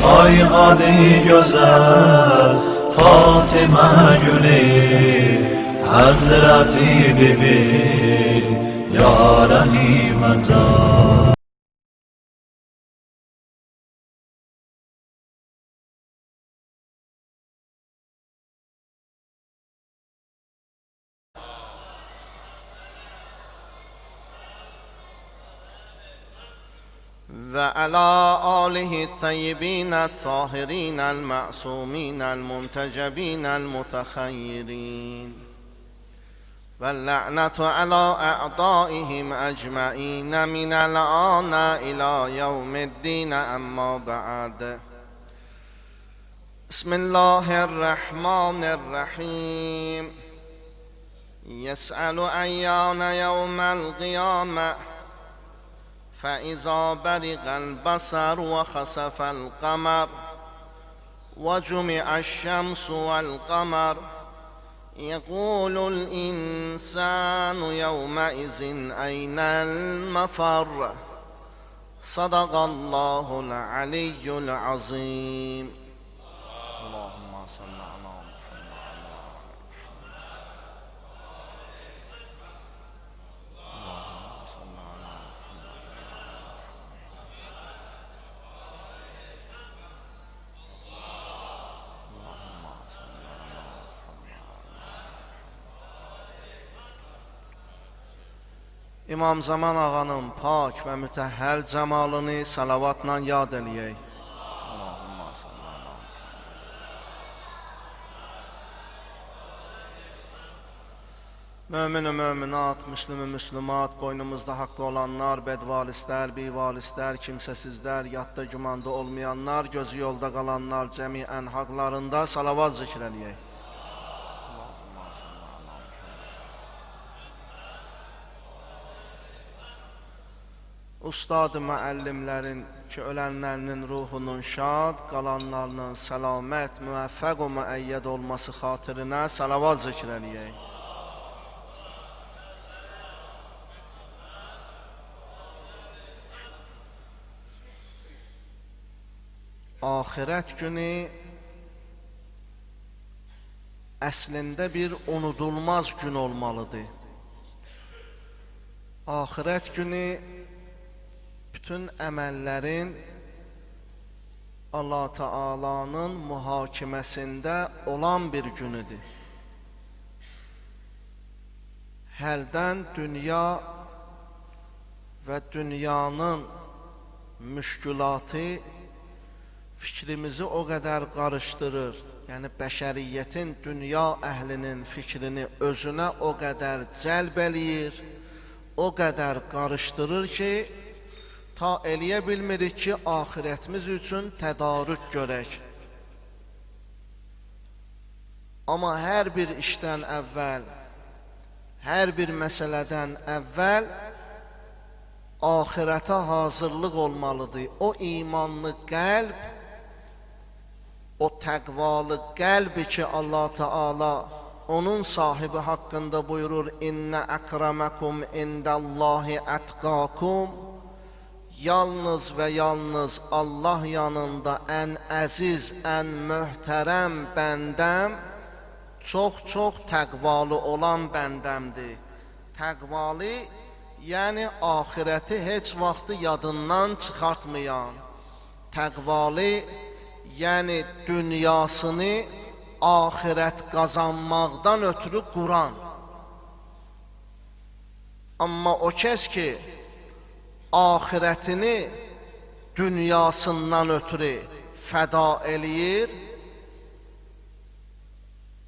Ay adı güzel Fatıma gülü Hazreti Bibi Ya Rahimatan. وعلى آله الطيبين الطاهرين المعصومين المنتجبين المتخيرين واللعنة على أعدائهم أجمعين من الآن إلى يوم الدين. أما بعد، بسم الله الرحمن الرحيم. يسأل أيان يوم القيامة فإذا برق البصر وخسف القمر وجمع الشمس والقمر يقول الإنسان يومئذ أين المفر. صدق الله العلي العظيم. اللهم صل على İmam Zaman ağanın pak və mütəhhər cəmalını salavatla yad eləyək. Allahumma salli ala Mömin-i möminat, müslüm-i müslümat, boynumuzda haqqı olanlar, bedvalislər, bivalislər, kimsəsizlər, yadda gümanda olmayanlar, gözü yolda qalanlar, cəmiən haqlarında salavat zikr eləyək. Ustad-ı müəllimlərin ki, ölənlərinin ruhunun şad, qalanlarının səlamət, müvəffəq və müəyyəd olması xatirinə salavat zikr eləyək. Ahirət günü əslində bir unudulmaz gün olmalıdır. Ahirət günü bütün əməllərin Allah Teala'nın mühakiməsində olan bir günüdür. Hərdən dünya və dünyanın müşkülatı fikrimizi o qədər qarışdırır. Yəni bəşəriyyətin, dünya əhlinin fikrini özünə o qədər cəlb eləyir, o qədər qarışdırır ki, ta eləyə bilmirik ki, ahirətimiz üçün tədarük görək. Amma hər bir işdən əvvəl, hər bir məsələdən əvvəl ahirətə hazırlıq olmalıdır. O imanlı qəlb, o təqvalı qəlbi ki, Allah Teala onun sahibi haqqında buyurur: İnnə əkrəməkum indəllahi ətqakum. Yalnız və yalnız Allah yanında ən əziz, ən möhtərəm bəndəm çox təqvalı olan bəndəmdir. Təqvalı, yəni ahirəti heç vaxtı yadından çıxartmayan. Təqvalı, yəni dünyasını ahirət qazanmaqdan ötürü quran. Amma o kəs ki, ahirətini dünyasından ötürü fəda eləyir,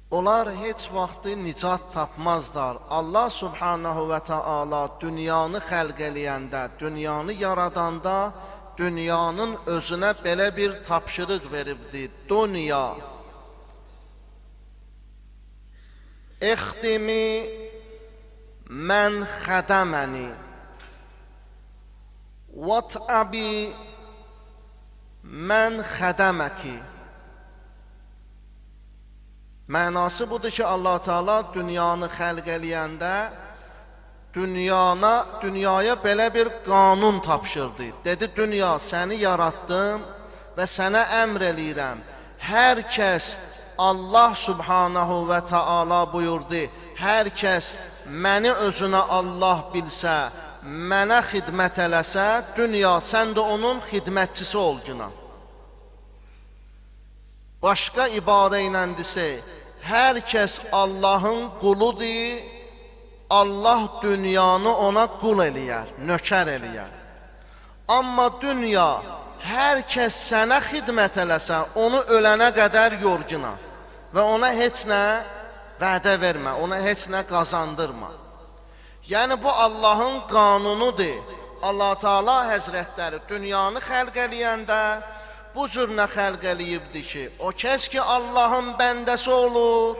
onlar heç vaxtı nicat tapmazlar. Allah Subhanahu və Teala dünyanı xəlq eləyəndə, dünyanı yaradanda, dünyanın özünə belə bir tapşırıq veribdi. Dünya İxdimi mən xədəməni Vat'abi mən xədəməki. Mənası budur ki, Allah Teala dünyanı xəlq eləyəndə dünyaya belə bir qanun tapşırdı. Dedi, dünya, səni yaratdım və sənə əmr eləyirəm. Hər kəs, Allah subhanahu və taala buyurdu, hər kəs məni özünə Allah bilsə, mənə xidmət eləsə, dünya sən də onun xidmətçisi olcuna. Başqa ibarə ilə desə, hər kəs Allahın quludur, Allah dünyanı ona qul eləyər, nökər eləyər. Amma dünya, hər kəs sənə xidmət eləsə, onu ölənə qədər yorcuna və ona heç nə vədə vermə, ona heç nə qazandırma. Yəni bu Allahın qanunudur. Allah Teala Həzrətləri dünyanı xəlq eləyəndə bu cür nə xəlq eləyibdir ki, o kəs ki Allahın bəndəsi olur,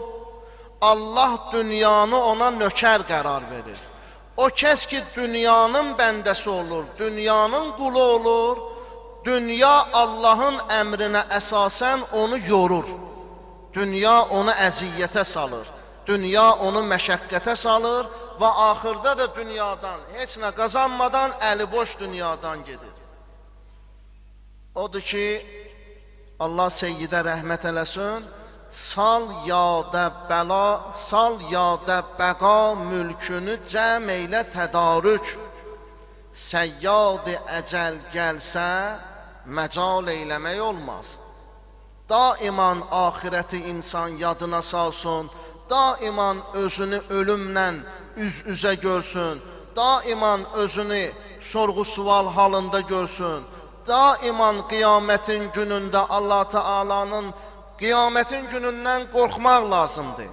Allah dünyanı ona nökər qərar verir. O kəs ki dünyanın bəndəsi olur, dünyanın qulu olur, dünya Allahın əmrinə əsasən onu yorur. Dünya onu əziyyətə salır. Dünya onu məşəqqətə salır və axırda da dünyadan heç nə qazanmadan əliboş dünyadan gedir. Odur ki, Allah Seyyidə rəhmət eləsin, sal yadə bəqa mülkünü cəm eylə tədarük, səyyad-ı əcəl gəlsə, məcal eyləmək olmaz. Daiman ahirəti insan yadına salsın, daiman özünü ölümlə üz-üzə görsün, daiman özünü sorğu-sual halında görsün, daiman qiyamətin günündə Allah Teala'nın qiyamətin günündən qorxmaq lazımdır.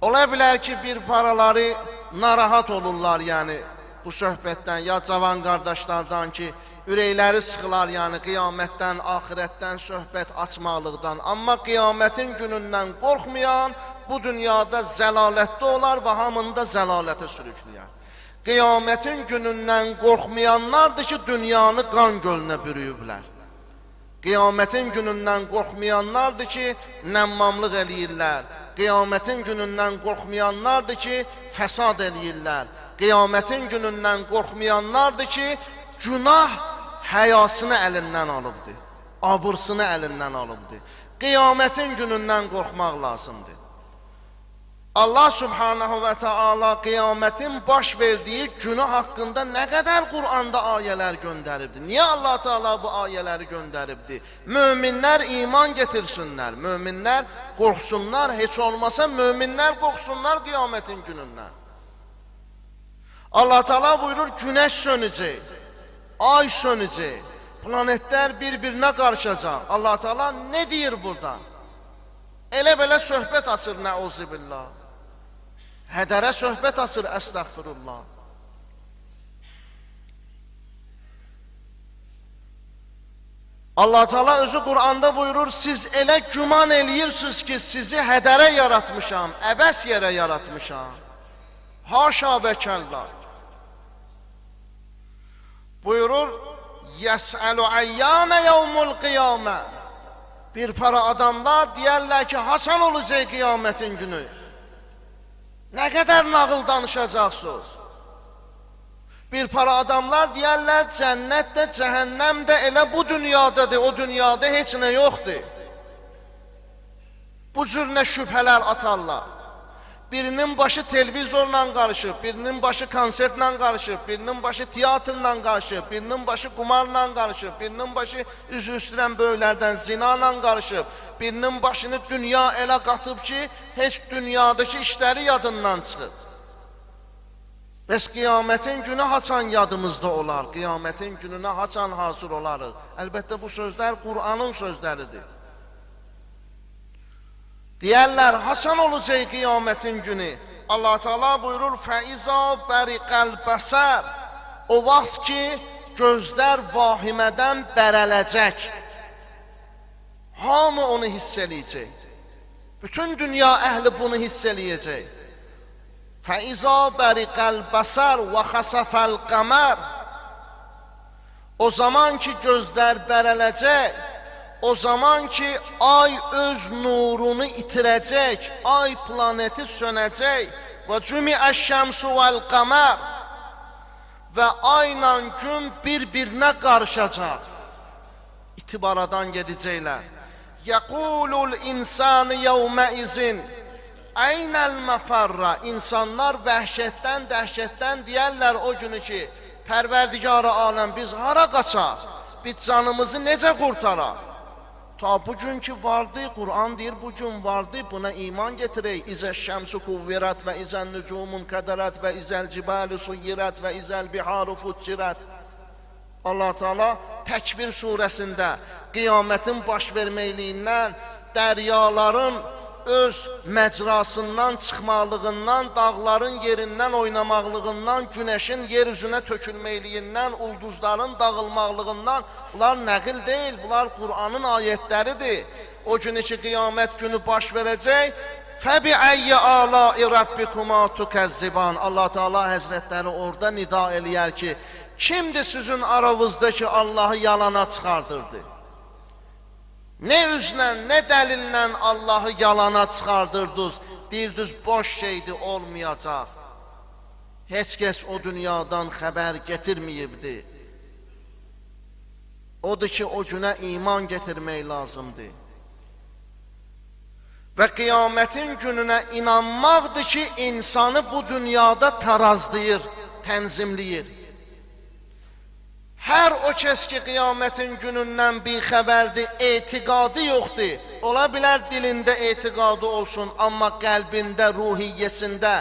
Ola bilər ki, bir paraları narahat olurlar, yəni bu söhbətdən, ya cavan qardaşlardan ki, ürəkləri sıxılar, yəni qiyamətdən, axirətdən söhbət açmalıqdan. Amma qiyamətin günündən qorxmayan bu dünyada zəlalətdə olar və hamını da zəlalətə sürükləyər. Qiyamətin günündən qorxmayanlardır ki, dünyanı qan gölünə bürüyüblər. Qiyamətin günündən qorxmayanlardır ki, nəmmamlıq eləyirlər. Qiyamətin günündən qorxmayanlardır ki, fəsad eləyirlər. Qiyamətin günündən qorxmayanlardır ki, günah həyasını əlindən alıbdır, abırsını əlindən alıbdır. Qiyamətin günündən qorxmaq lazımdır. Allah subhanahu və taala qiyamətin baş verdiyi günü haqqında nə qədər Qur'anda ayələr göndəribdir. Niyə Allah Teala bu ayələri göndəribdir? Möminlər iman getirsinlər, möminlər qorxsunlar, heç olmasa möminlər qorxsunlar qiyamətin günündən. Allah Teala buyurur, günəş sönəcək, ay sönəcək, planetlər bir-birinə qarışacaq. Allah Teala nə deyir burada? Elə-belə söhbət açır, nəuzubillah. Hədərə söhbət açır, əstəğfirullah. Allah Teala özü Qur'anda buyurur, siz elə güman eləyirsiniz ki, sizi hədərə yaratmışam, əbəs yerə yaratmışam. Haşa və kəlla. Buyurur, yəs'əlu əyyənə yevmul qiyamə. Bir para adamlar deyərlər ki, haçan olacaq qiyamətin günü? Nə qədər nağıl danışacaqsınız? Bir para adamlar deyərlər, cənnət də, cəhənnəm də elə bu dünyadadır, o dünyada heç nə yoxdur. Bu cür nə şübhələr atarlar. Birinin başı televizorla qarışıb, birinin başı konsertlə qarışıb, birinin başı teatrla qarışıb, birinin başı qumarla qarışıb, birinin başı üzü üstürən böyüklərdən zinayla qarışıb, birinin başını dünya elə qatıb ki, heç dünyadakı işləri yadından çıxıb. Bəs qiyamətin günü haçan yadımızda olar, qiyamətin gününə haçan hazır olarıq? Əlbəttə bu sözlər Qur'anın sözləridir. Deyərlər, haçan olacaq qiyamətin günü? Allah Teala buyurur, fəizə bəriqəl bəsər. O vaxt ki, gözlər vahimədən bərələcək. Hamı onu hiss eləyəcək. Bütün dünya əhli bunu hiss eləyəcək. Fəizə bəriqəl bəsər və xəsəfəl qəmər. O zaman ki, gözlər bərələcək, o zaman ki, ay öz nurunu itirəcək, ay planeti sönəcək və cümiəş-şəmsu vəl-qəmər və ayla gün bir-birinə qarışacaq. itibaradan gedəcəklər. Yəqulul insan yevmə izin aynəl məfərra. İnsanlar vəhşətdən, dəhşətdən deyərlər o günü ki, Pərverdigar-ı aləm, biz hara qaçaq? Biz canımızı necə qurtaraq? Ta bugün ki vardı, Kur'an deyir bugün vardı, buna iman getirək. İzə şəmsu kuvvirat və izən nücumun qədərət və izəl cibəli suyirət və izəl biharu fuccirət. Allah Teala Təkvir surəsində qiyamətin baş verməkliyindən, dəryaların öz məcrasından çıxmaqlığından, dağların yerindən oynamaqlığından, günəşin yer üzünə tökülməkliyindən, ulduzların dağılmaqlığından, bunlar nəqil deyil, bunlar Kur'anın ayətləridir. O günü ki, qiyamət günü baş verəcək, فَبِعَيَّ آلَاءِ رَبِّكُمَا تُكَذِّبَانِ. Allah Teala Həzrətləri orada nida eləyər ki, kimdir sizin aranızdakı Allahı yalana çıxardırdı? Ne üzlə, ne dəlillə Allahı yalana çıxardırdınız, deyirdiniz boş şeydi, olmayacaq. Heç kəs o dünyadan xəbər getirməyibdi. Odur ki, o günə iman getirmək lazımdır. Və qiyamətin gününə inanmaqdır ki, insanı bu dünyada tarazlayır, tənzimləyir. Hər o kəs ki, qiyamətin günündən bir xəbərdir, etiqadı yoxdur. Ola bilər dilində etiqadı olsun, amma qəlbində, ruhiyyəsində,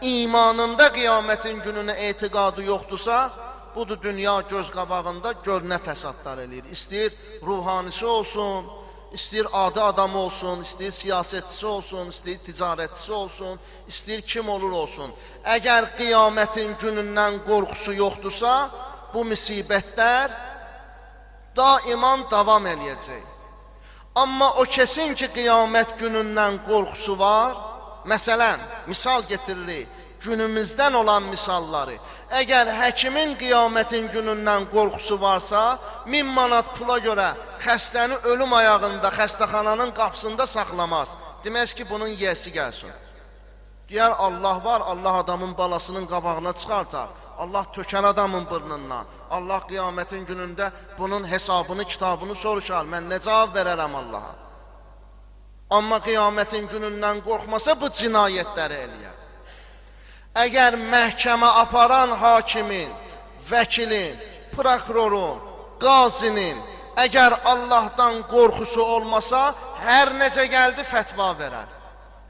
imanında qiyamətin gününə etiqadı yoxdursa, budur dünya göz qabağında gör nə fəsadlar eləyir. İstəyir ruhanisi olsun, istəyir adi adam olsun, istəyir siyasətçisi olsun, istəyir ticarətçisi olsun, istəyir kim olur olsun. Əgər qiyamətin günündən qorxusu yoxdursa, bu müsibətlər daiman davam eləyəcək. Amma o kesin ki, qiyamət günündən qorxusu var, məsələn, misal getiririk, günümüzdən olan misalları. Əgər həkimin qiyamətin günündən qorxusu varsa, 1000 manat pula görə xəstəni ölüm ayağında, xəstəxananın qapısında saxlamaz. Deməz ki, bunun yiyəsi gəlsin. Deyər, Allah var, Allah adamın balasının qabağına çıxartar. Allah tökər adamın burnundan. Allah qiyamətin günündə bunun hesabını, kitabını soruşar. Mən nə cavab verərəm Allaha? Amma qiyamətin günündən qorxmasa bu cinayətləri eləyər. Əgər məhkəmə aparan hakimin, vəkilin, prokurorun, qazinin, əgər Allahdan qorxusu olmasa, hər necə gəldi fətva verər.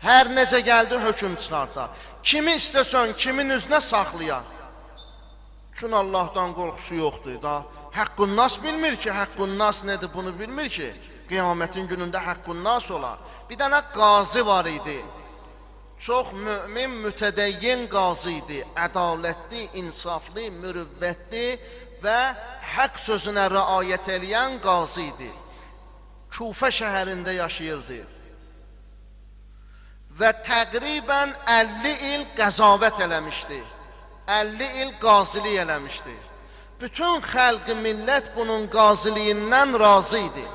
Hər necə gəldi hökm çıxartar. Kimi istəsən, kimin üzünə saxlayar. Çünki Allahdan qorxusu yoxdur da. Haqqun nas bilmir ki, haqqun nas nədir bunu bilmir ki. Qiyamətin günündə haqqun nas olar. Bir dənə qazi var idi. Çox mümin, mütədəyyin qazi idi. Ədalətli, insaflı, mürüvvətli və haqq sözünə riayət eləyən qazi idi. Kufə şəhərində yaşayırdı. Və təqribən 50 il qəzavət eləmişdi. 50 il qazilik eləmişdi. Bütün xalq millət bunun qaziliyindən razı idi.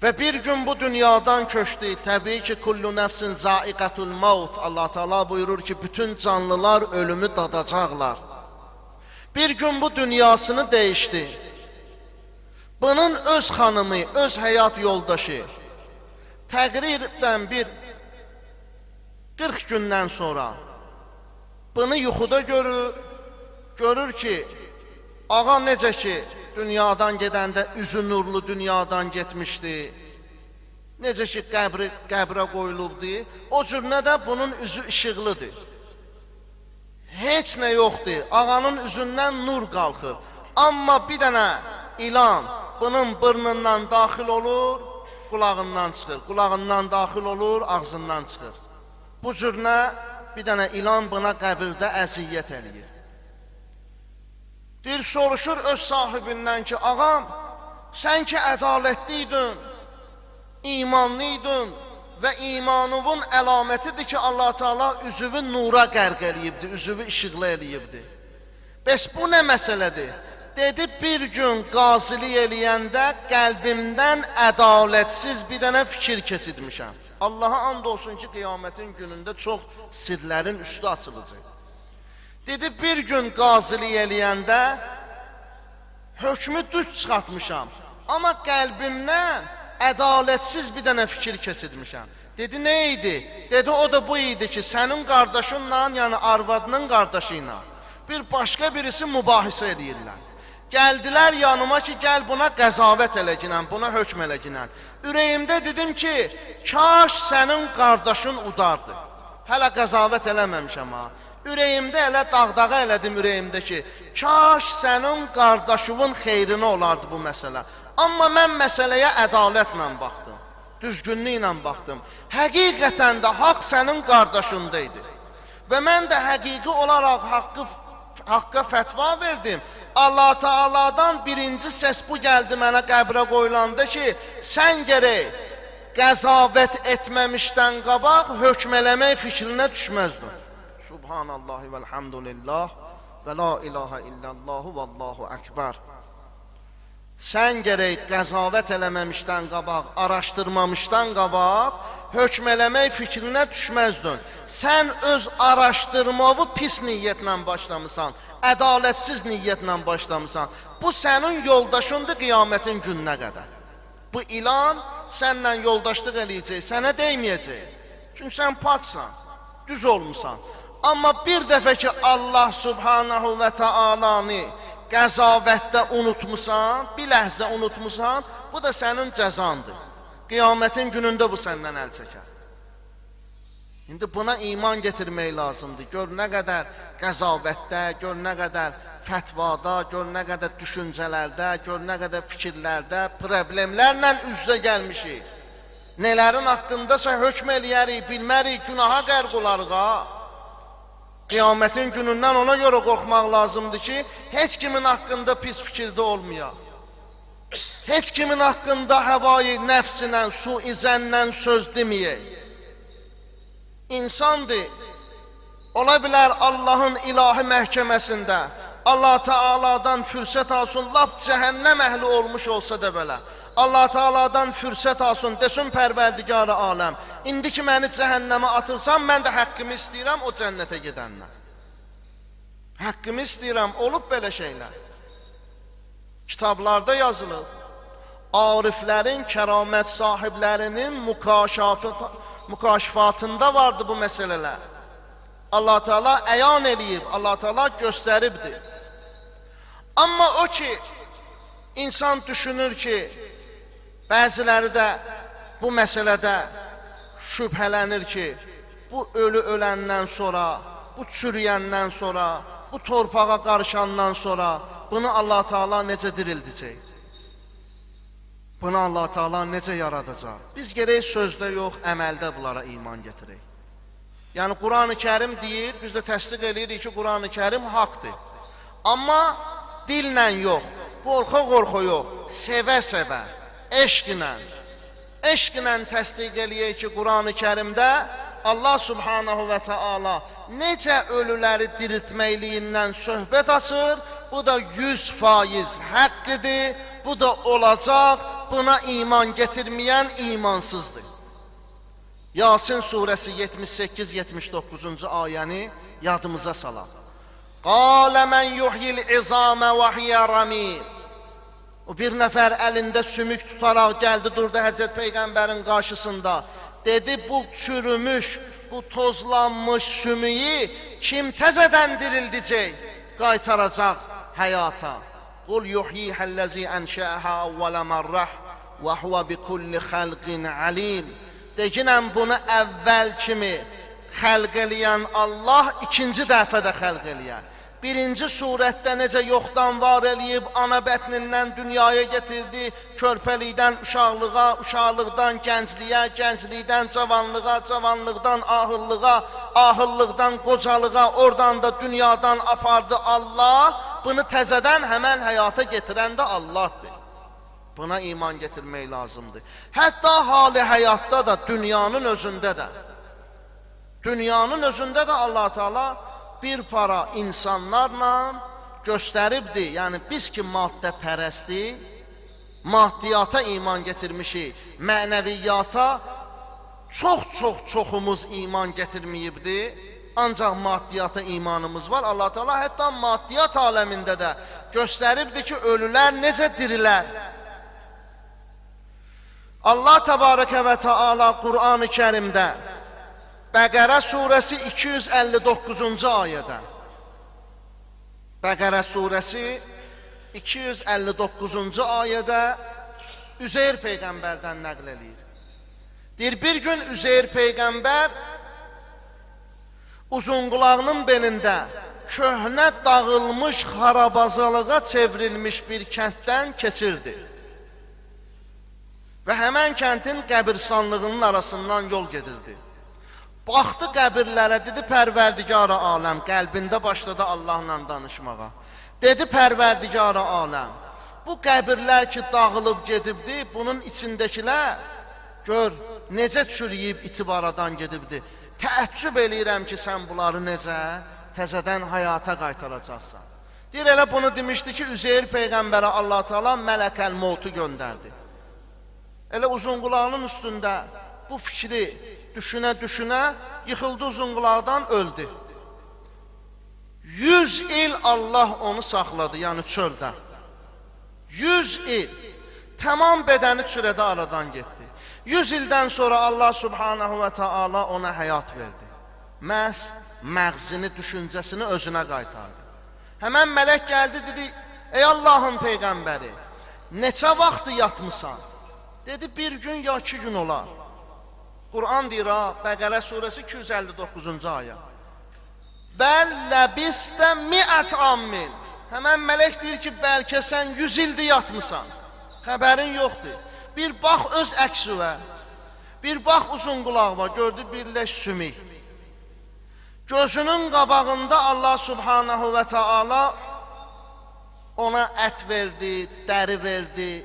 Və bir gün bu dünyadan köçdü. Təbii ki, kullu nəfsin zaiqatul maut. Allah Teala buyurur ki, bütün canlılar ölümü dadacaqlar. Bir gün bu dünyasını dəyişdi. Bunun öz xanımı, öz həyat yoldaşı təqribən bir 40 gündən sonra bunu yuxuda görür ki, ağa necə ki, dünyadan gedəndə üzü nurlu dünyadan getmişdi, necə ki, qəbrə qoyulubdu, o cürünə də bunun üzü işıqlıdır. Heç nə yoxdur, ağanın üzündən nur qalxır. Amma bir dənə ilan bunun burnundan daxil olur, qulağından çıxır, qulağından daxil olur, ağzından çıxır. Bu cürünə bir dənə ilan buna qəbirdə əziyyət eləyir. Deyir, soruşur öz sahibindən ki, ağam, sən ki ədalətliydin, imanlıydın və imanının əlamətidir ki, Allah Teala üzüvü nura qərq eləyibdi, üzüvü işıqlı eləyibdi. Bəs bu nə məsələdir? Dedi, bir gün qazilik eləyəndə qəlbimdən ədalətsiz bir dənə fikir keçirmişəm. Allaha and olsun ki, qiyamətin günündə çox sirlərin üstü açılacaq. Dedi, bir gün qazilik eləyəndə hökmü düz çıxartmışam. Amma qəlbimdən ədalətsiz bir dənə fikir keçirmişəm. Dedi, nə idi? Dedi, o da bu idi ki, sənin qardaşınla, yəni arvadının qardaşı ilə bir başqa birisi mübahisə edirlər. Gəldilər yanıma ki, gəl buna qəzavət eləginən, buna hökm eləginən. Ürəyimdə dedim ki, kaş sənin qardaşın udardı. Hələ qəzavət eləməmişəm ha. Ürəyimdə elə dağdağa elədim ürəyimdə ki, kaş sənin qardaşının xeyrinə olardı bu məsələ. Amma mən məsələyə ədalətlə baxdım, düzgünlüklə baxdım. Həqiqətən də haqq sənin qardaşında idi. Və mən də həqiqi olaraq haqqa fətva verdim. Allah Teala'dan birinci səs bu gəldi mənə qəbrə qoyulanda ki, sən gərək qəzavət etməmişdən qabaq hökm eləmək fikrinə düşməzdin. Subhanallahi vəlhamdülillah və la ilahə illəllahu və allahu əkbər. Sən gərək qəzavət eləməmişdən qabaq, araşdırmamışdan qabaq hökm eləmək fikrinə düşməzdin. Sən öz araşdırmağı pis niyyətlə başlamısan, ədalətsiz niyyətlə başlamısan. Bu sənin yoldaşındır qiyamətin gününə qədər. Bu ilan sənlə yoldaşlıq eləyəcək, sənə deyməyəcək. Çünki sən paksan, düz olmusan. Amma bir dəfə ki Allah subhanahu və Taala'nı qəzavətdə unutmusan, bir ləhzə unutmusan, bu da sənin cəzandır. Qiyamətin günündə bu səndən əl çəkər. İndi buna iman getirmək lazımdır. Gör nə qədər qəzavətdə, gör nə qədər fətvada, gör nə qədər düşüncələrdə, gör nə qədər fikirlərdə, problemlərlə üz-üzə gəlmişik. Nələrin haqqındasa hökm eləyərik, bilmərik, günaha qərq olarıq ha. Qiyamətin günündən ona görə qorxmaq lazımdır ki, heç kimin haqqında pis fikirdə olmayaq. Heç kimin haqqında həvai nəfsinlə, suizənlə söz deməyək. İnsandır, ola bilər Allahın ilahi məhkəməsində Allah Teala'dan fürsət alsın, lap cəhənnəm əhli olmuş olsa da belə. Allah Teala'dan fürsət alsın, desin Pərverdigar-ı aləm, indi ki məni cəhənnəmə atırsan, mən də həqqimi istəyirəm o cənnətə gedəndən. Həqqimi istəyirəm, olub belə şeylər. Kitablarda yazılır, ariflərin, kəramət sahiblərinin mükaşifatında vardı bu məsələlər. Allah Teala əyan eləyib, Allah Teala göstəribdir. Amma o ki, insan düşünür ki, bəziləri də bu məsələdə şübhələnir ki, bu ölü öləndən sonra, bu çürüyəndən sonra, bu torpağa qarışandan sonra bunu Allah Teala necə dirildəcək? Bunu Allah Teala necə yaradacaq? Biz gərək sözdə yox, əməldə bunlara iman getirək. Yəni Quran-ı Kərim deyir, biz də təsdiq edirik ki, Quran-ı Kərim haqdır. Amma dillə yox, qorxa-qorxa yox, sevə-sevə, eşqlə təsdiq eləyək ki, Quran-ı Kərimdə Allah Subhanahu və Teala necə ölüləri diriltməkliyindən söhbət açır, bu da 100% həqqidir, bu da olacaq, buna iman getirməyən imansızdır. Yasin surəsi 78-79-cu ayəni yadımıza salaq. Qalə mən yuhyil izamə və hiyə ramim. O bir nəfər əlində sümük tutaraq gəldi, durdu Həzrət Peyğəmbərin qarşısında. Dedi, bu çürümüş, bu tozlanmış sümüyü kim təzədən dirildəcək, qaytaracaq həyata. Qul yuhyihəl-ləzi ənşəəhə əvvələ mərrəh və huvə bi kulli xəlqin alim. Deginən bunu əvvəl kimi xəlq eləyən Allah ikinci dəfədə xəlq eləyər. Birinci surətdə necə yoxdan var eləyib, ana bətnindən dünyaya getirdi, körpəlikdən uşaqlığa, uşaqlıqdan gəncliyə, gənclikdən cavanlığa, cavanlıqdan ahıllığa, ahıllıqdan qocalığa, oradan da dünyadan apardı Allah. Bunu təzədən həmən həyata getirən də Allahdır. Buna iman getirmək lazımdır. Hətta hali həyatda da, dünyanın özündə də. Dünyanın özündə də Allah Teala bir para insanlarla göstəribdir. Yəni biz ki maddə pərəstik, maddiyata iman getirmişik, mənəviyyata çoxumuz iman getirməyibdir. ancaq maddiyyata imanımız var. Allah Teala hətta maddiyyat aləmində də göstəribdir ki, ölülər necə dirilər. Allah Təbarəkə və Teala Qur'an-ı Kərimdə Bəqərə surəsi 259-cu ayədə Bəqərə surəsi 259-cu ayədə Üzeyr Peyğəmbərdən nəql edir. Deyir, bir gün Üzeyr Peyğəmbər uzunqulağının belində köhnə dağılmış xarabazalığa çevrilmiş bir kənddən keçirdi. Və həmən kəndin qəbirstanlığının arasından yol gedirdi. Baxdı qəbirlərə, dedi Pərverdigar-ı aləm, qəlbində başladı Allahla danışmağa. Dedi Pərverdigar-ı aləm, bu qəbirlər ki dağılıb gedibdi, bunun içindəkilər gör necə çürüyüb itibaradan gedibdi. Təəccüb eləyirəm ki sən bunları necə təzədən həyata qaytaracaqsan. Deyir, elə bunu demişdi ki Üzeyr Peyğəmbərə Allah Teala Mələkəl Mautu göndərdi. Elə uzunqulağının üstündə bu fikri düşünə-düşünə yıxıldı uzunqulaqdan, öldü. 100 il Allah onu saxladı, yəni çöldə. 100 il. Tamam bədəni çürədə aradan getdi. 100 ildən sonra Allah Subhanahu və Teala ona həyat verdi. Məhz məğzini, düşüncəsini özünə qaytardı. Həmən mələk gəldi, dedi, ey Allahın Peyğəmbəri, neçə vaxtı yatmısan? Dedi, bir gün ya 2 gün olar. Qur'an deyir, Bəqərə surəsi 259-cu ayə. Bəl ləbistə miət ammin. Həmən mələk deyir ki, bəlkə sən 100 ildir yatmısan. Xəbərin yoxdur. Bir bax öz əksüvə, bir bax uzun qulağıma, gördü birləş sümük. Gözünün qabağında Allah Subhanahu və Teala ona ət verdi, dəri verdi.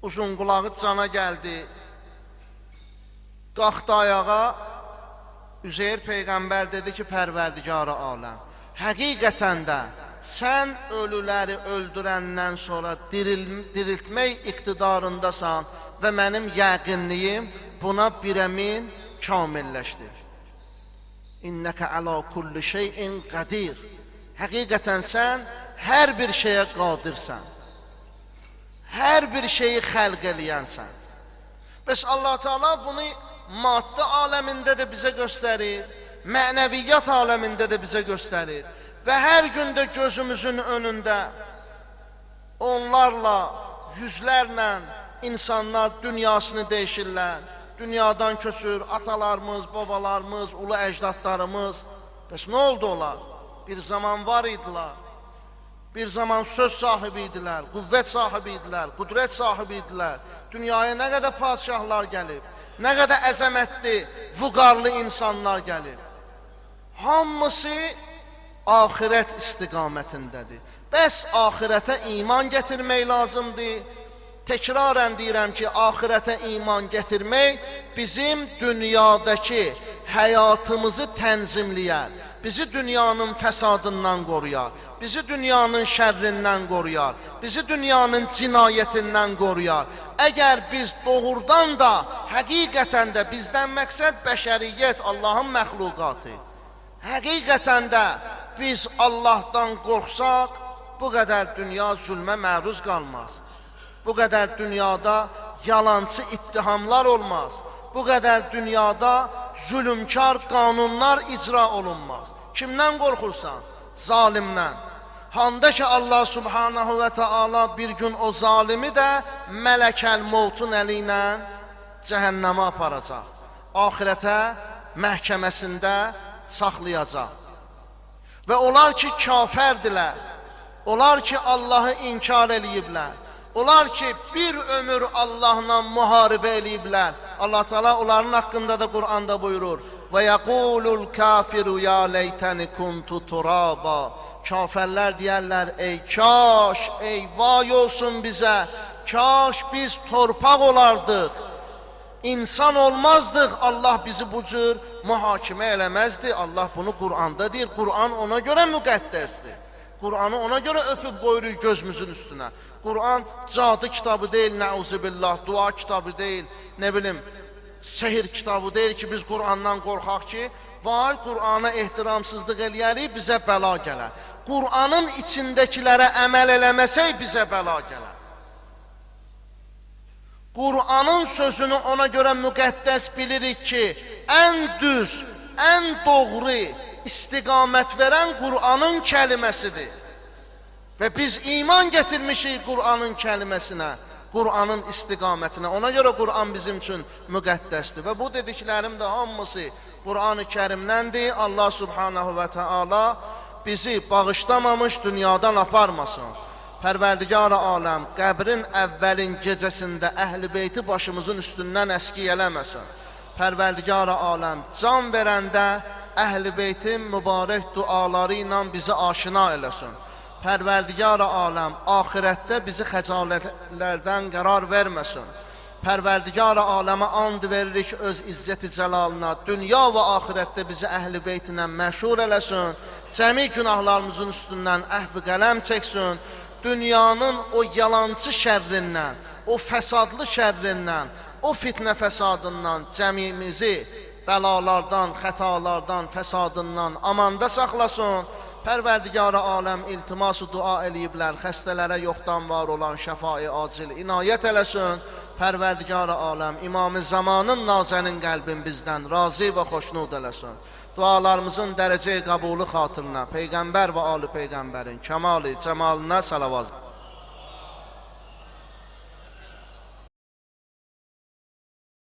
Uzun qulağı cana gəldi. Qalxdı ayağa, Üzeyr Peyğəmbər dedi ki, Pərverdigar-ı aləm, həqiqətən də sən ölüləri öldürəndən sonra diriltmək iqtidarındasan və mənim yəqinliyim buna bir əmin kamilləşdir. İnnəkə əla kulli şeyin qadir. Həqiqətən sən hər bir şeyə qadirsən. Hər bir şeyi xəlq eləyənsən. Bəs Allah Teala bunu maddi aləmində də bizə göstərir, mənəviyyat aləmində də bizə göstərir. Və hər gündə gözümüzün önündə onlarla, yüzlərlə insanlar dünyasını dəyişirlər. Dünyadan köçür, atalarımız, babalarımız, ulu əcdadlarımız. Bəs nə oldu onlar? Bir zaman var idilər. Bir zaman söz sahibi idilər, qüvvət sahibi idilər, qudrət sahibi idilər. Dünyaya nə qədər padişahlar gəlib, nə qədər əzəmətli, vüqarlı insanlar gəlib. Hamısı ahirət istiqamətindədir. Bəs ahirətə iman gətirmək lazımdır. Təkrarən deyirəm ki, ahirətə iman gətirmək bizim dünyadakı həyatımızı tənzimləyər, bizi dünyanın fəsadından qoruyar, bizi dünyanın şərrindən qoruyar, bizi dünyanın cinayətindən qoruyar. Əgər biz doğrudan da, həqiqətən də bizdən məqsəd bəşəriyyət, Allahın məxluqatı, həqiqətən də biz Allahdan qorxsaq, bu qədər dünya zülmə məruz qalmaz. Bu qədər dünyada yalancı ittihamlar olmaz. Bu qədər dünyada zulümkar qanunlar icra olunmaz. Kimdən qorxursan? Zalimdən. Handa ki Allah Subhanahu və Teala bir gün o zalimi də Mələkəl Mautun əli ilə cəhənnəmə aparacaq. Ahirətə məhkəməsində saxlayacaq. Və onlar ki kafərdilər, onlar ki Allahı inkar eləyiblər, onlar ki bir ömür Allahla müharibə eləyiblər. Allah Teala onların haqqında da Qur'anda buyurur: "Və yəqulul kafiru ya leytəni kuntu turaba." Kafirlər deyərlər: "Ey kaş, ey vay olsun bizə. Kaş biz torpaq olardıq. İnsan olmazdıq. Allah bizi bu cür mühakimə eləməzdi." Allah bunu Qur'anda deyir. Qur'an ona görə müqəddəsdir. Qur'anı ona görə öpüb qoyuruq gözümüzün üstünə. Qur'an cadı kitabı deyil, nəuzubillah, dua kitabı deyil, nə bilim, sehir kitabı deyil ki, biz Qur'andan qorxaq ki, Vay, Qur'ana ehtiramsızlıq eləyərik, bizə bəla gələr. Qur'anın içindəkilərə əməl eləməsək, bizə bəla gələr. Qur'anın sözünü ona görə müqəddəs bilirik ki, ən düz, ən doğru istiqamət verən Qur'anın kəliməsidir. Və biz iman getirmişik Qur'anın kəliməsinə, Qur'anın istiqamətinə. Ona görə Qur'an bizim üçün müqəddəsdir. Və bu dediklərim də hamısı Qur'an-ı Kərimdəndir. Allah Subhanahu və Teala bizi bağışlamamış, dünyadan aparmasın. Pərverdigar-ı aləm, qəbrin əvvəlin gecəsində Əhl-i Beyti başımızın üstündən əski eləməsin. Pərverdigar-ı aləm, can verəndə Əhl-i Beytin mübarək duaları ilə bizi aşina eləsin. Pərverdigar-ı aləm, ahirətdə bizi xəcalətlərdən qərar verməsin. Pərverdigar-ı aləmə and veririk öz izzət-i cəlalına, dünya və ahirətdə bizi Əhl-i Beytinə məşhur eləsin. Cəmi günahlarımızın üstündən əhv-i qələm çəksin. Dünyanın o yalancı şərrindən, o fəsadlı şərrindən, o fitnə fəsadından cəmimizi bəlalardan, xətalardan, fəsadından amanda saxlasın. Pərverdigar-ı aləm iltimas-ı dua eləyiblər, xəstələrə yoxdan var olan şəfa-i acil inayət eləsin. Pərverdigar-ı aləm İmam-ı Zamanın nazənin qəlbin bizdən razı və xoşnud eləsin. Dualarımızın dərəcə-i qəbulu xatırına Peyğəmbər və ali Peyğəmbərin kəmal-i cəmalına salavat.